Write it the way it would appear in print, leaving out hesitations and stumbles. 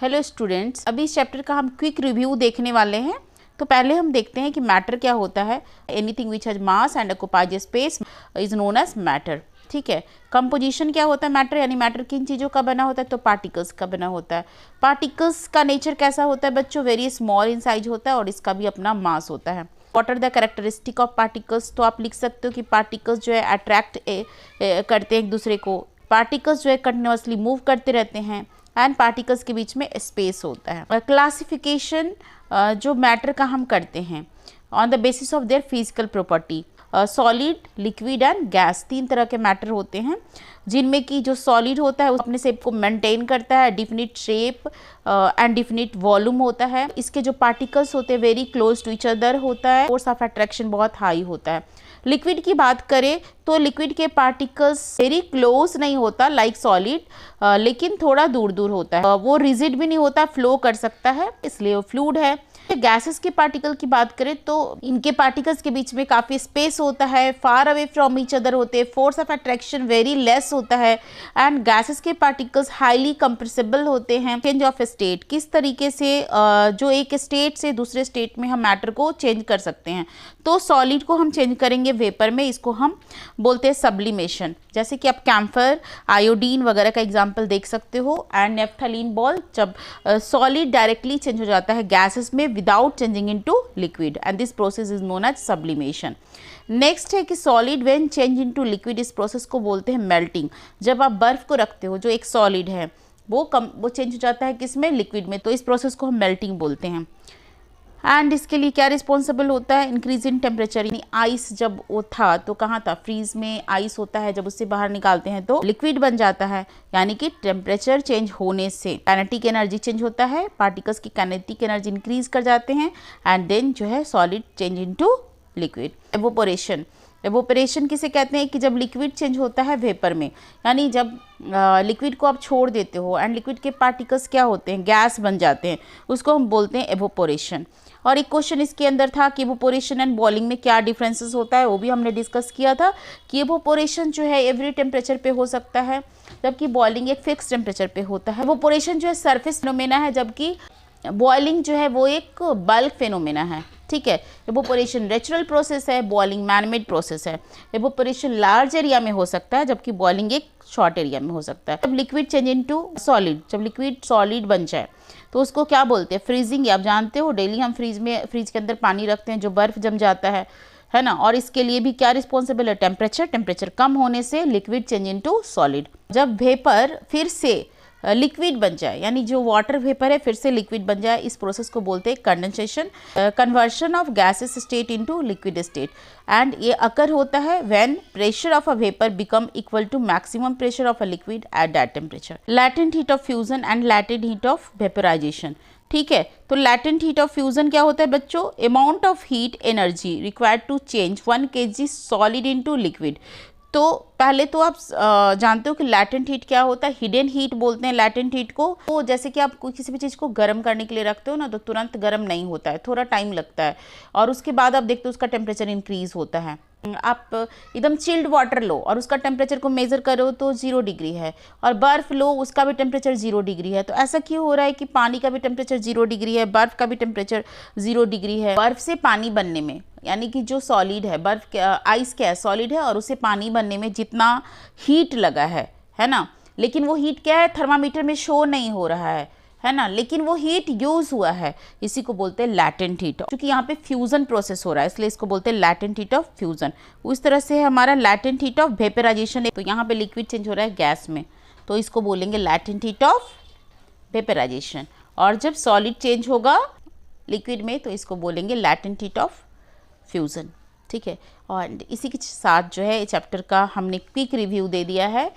Hello students, अभी इस chapter का हम क्विक रिव्यू देखने वाले हैं। तो पहले हम देखते हैं कि मैटर क्या होता है। Anything which has mass and occupies space is known as matter. ठीक है। कंपोजिशन क्या होता है मैटर, यानी मैटर किन चीज़ों का बना होता है, तो पार्टिकल्स का बना होता है। पार्टिकल्स का नेचर कैसा होता है बच्चों, वेरी स्मॉल इन साइज होता है और इसका भी अपना मास होता है। What are the characteristic of particles, तो आप लिख सकते हो कि पार्टिकल्स जो है अट्रैक्ट करते हैं एक दूसरे को, पार्टिकल्स जो है कंटिन्यूअसली मूव करते रहते हैं एंड पार्टिकल्स के बीच में स्पेस होता है। क्लासिफिकेशन जो मैटर का हम करते हैं on the basis of their physical property, solid, liquid and gas, तीन तरह के मैटर होते हैं जिनमें कि जो सॉलिड होता है वो अपने शेप को मेंटेन करता है, definite shape and definite volume होता है। इसके जो पार्टिकल्स होते हैं very close to each other होता है, फोर्स ऑफ अट्रैक्शन बहुत हाई होता है। लिक्विड की बात करें तो लिक्विड के पार्टिकल्स वेरी क्लोज नहीं होता लाइक सॉलिड, लेकिन थोड़ा दूर दूर होता है। वो रिजिड भी नहीं होता, फ्लो कर सकता है, इसलिए वो फ्लूइड है। गैसेस के पार्टिकल की बात करें तो इनके पार्टिकल्स के बीच में काफ़ी स्पेस होता है, far away from each other होते हैं, force of attraction very less होता है एंड गैसेस के पार्टिकल्स हाईली कंप्रेसिबल होते हैं। चेंज ऑफ स्टेट, किस तरीके से जो एक स्टेट से दूसरे स्टेट में हम मैटर को चेंज कर सकते हैं। तो सॉलिड को हम चेंज करेंगे वेपर में, इसको हम बोलते हैं सब्लिमेशन। जैसे कि आप कैम्फर, आयोडीन वगैरह का एग्जाम्पल देख सकते हो एंड नेफ्थलीन बॉल, जब सॉलिड डायरेक्टली चेंज हो जाता है गैसेस में without changing into liquid and this process is known as sublimation. Next है कि solid when change into liquid, इस प्रोसेस को बोलते हैं मेल्टिंग। जब आप बर्फ को रखते हो, जो एक सॉलिड है वो चेंज हो जाता है किसमें, लिक्विड में, तो इस प्रोसेस को हम मेल्टिंग बोलते हैं। एंड इसके लिए क्या रिस्पॉन्सिबल होता है, इंक्रीज इन टेम्परेचर, यानी आइस जब वो था तो कहाँ था, फ्रीज में आइस होता है, जब उससे बाहर निकालते हैं तो लिक्विड बन जाता है, यानी कि टेम्परेचर चेंज होने से काइनेटिक एनर्जी चेंज होता है, पार्टिकल्स की काइनेटिक एनर्जी इंक्रीज कर जाते हैं एंड देन जो है solid change into liquid. Evaporation, evaporation किसे कहते हैं कि जब लिक्विड चेंज होता है वेपर में, यानी जब लिक्विड को आप छोड़ देते हो एंड लिक्विड के पार्टिकल्स क्या होते हैं, गैस बन जाते हैं, उसको हम बोलते हैं एवोपोरेशन। और एक क्वेश्चन इसके अंदर था कि एवोपोरेशन एंड बॉइलिंग में क्या डिफरेंसेस होता है, वो भी हमने डिस्कस किया था कि एवोपोरेशन जो है एवरी टेम्परेचर पे हो सकता है, जबकि बॉइलिंग एक फिक्स टेम्परेचर पे होता है। एवोपोरेशन जो है सरफेस फिनोमेना है, जबकि बॉइलिंग जो है वो एक बल्क फिनोमेना है। ठीक है। एवोपोरेशन नेचुरल प्रोसेस है, बॉइलिंग मैनमेड प्रोसेस है। एवोपोरेशन लार्ज एरिया में हो सकता है, जबकि बॉइलिंग एक शॉर्ट एरिया में हो सकता है। जब लिक्विड चेंज इनटू सॉलिड, जब लिक्विड सॉलिड बन जाए तो उसको क्या बोलते हैं, फ्रीजिंग। आप जानते हो डेली हम फ्रीज के अंदर पानी रखते हैं, जो बर्फ जम जाता है ना, और इसके लिए भी क्या रिस्पॉन्सिबल है, टेम्परेचर कम होने से लिक्विड चेंज इनटू सॉलिड। जब वेपर फिर से लिक्विड बन जाए, यानी जो वाटर वेपर है फिर से लिक्विड बन जाए, इस प्रोसेस को बोलते हैं condensation, conversion of gases state into liquid state. And ये अकर होता है when pressure of a vapour become equal to maximum pressure of a liquid at that temperature. Latent heat of fusion and latent heat of vaporisation. ठीक है। तो latent heat of fusion क्या होता है बच्चों, amount of heat energy required to change 1 kg solid into liquid. तो पहले तो आप जानते हो कि लैटेंट हीट क्या होता है, हिडन हीट बोलते हैं लैटेंट हीट को। तो जैसे कि आप किसी भी चीज़ को गर्म करने के लिए रखते हो ना, तो तुरंत गर्म नहीं होता है, थोड़ा टाइम लगता है, और उसके बाद आप देखते हो उसका टेम्परेचर इंक्रीज होता है। आप एकदम चिल्ड वाटर लो और उसका टेम्परेचर को मेज़र करो तो 0 डिग्री है, और बर्फ़ लो उसका भी टेम्परेचर 0 डिग्री है। तो ऐसा क्यों हो रहा है कि पानी का भी टेम्परेचर 0 डिग्री है, बर्फ़ का भी टेम्परेचर 0 डिग्री है। बर्फ़ से पानी बनने में, यानी कि जो सॉलिड है, बर्फ़ आइस क्या है, सॉलिड है, और उसे पानी बनने में जितना हीट लगा है ना, लेकिन वो हीट क्या है, थर्मामीटर में शो नहीं हो रहा है ना, लेकिन वो हीट यूज हुआ है, इसी को बोलते हैं लैटेंट हीट। क्योंकि यहाँ पे फ्यूजन प्रोसेस हो रहा है, इसलिए इसको बोलते हैं लैटेंट हीट ऑफ फ्यूजन। उस तरह से हमारा लैटेंट हीट ऑफ वेपराइजेशन है, तो यहाँ पे लिक्विड चेंज हो रहा है गैस में, तो इसको बोलेंगे लैटेंट हीट ऑफ वेपराइजेशन। और जब सॉलिड चेंज होगा लिक्विड में तो इसको बोलेंगे लैटेंट हीट ऑफ फ्यूजन। ठीक है। और इसी के साथ जो है चैप्टर का हमने क्विक रिव्यू दे दिया है।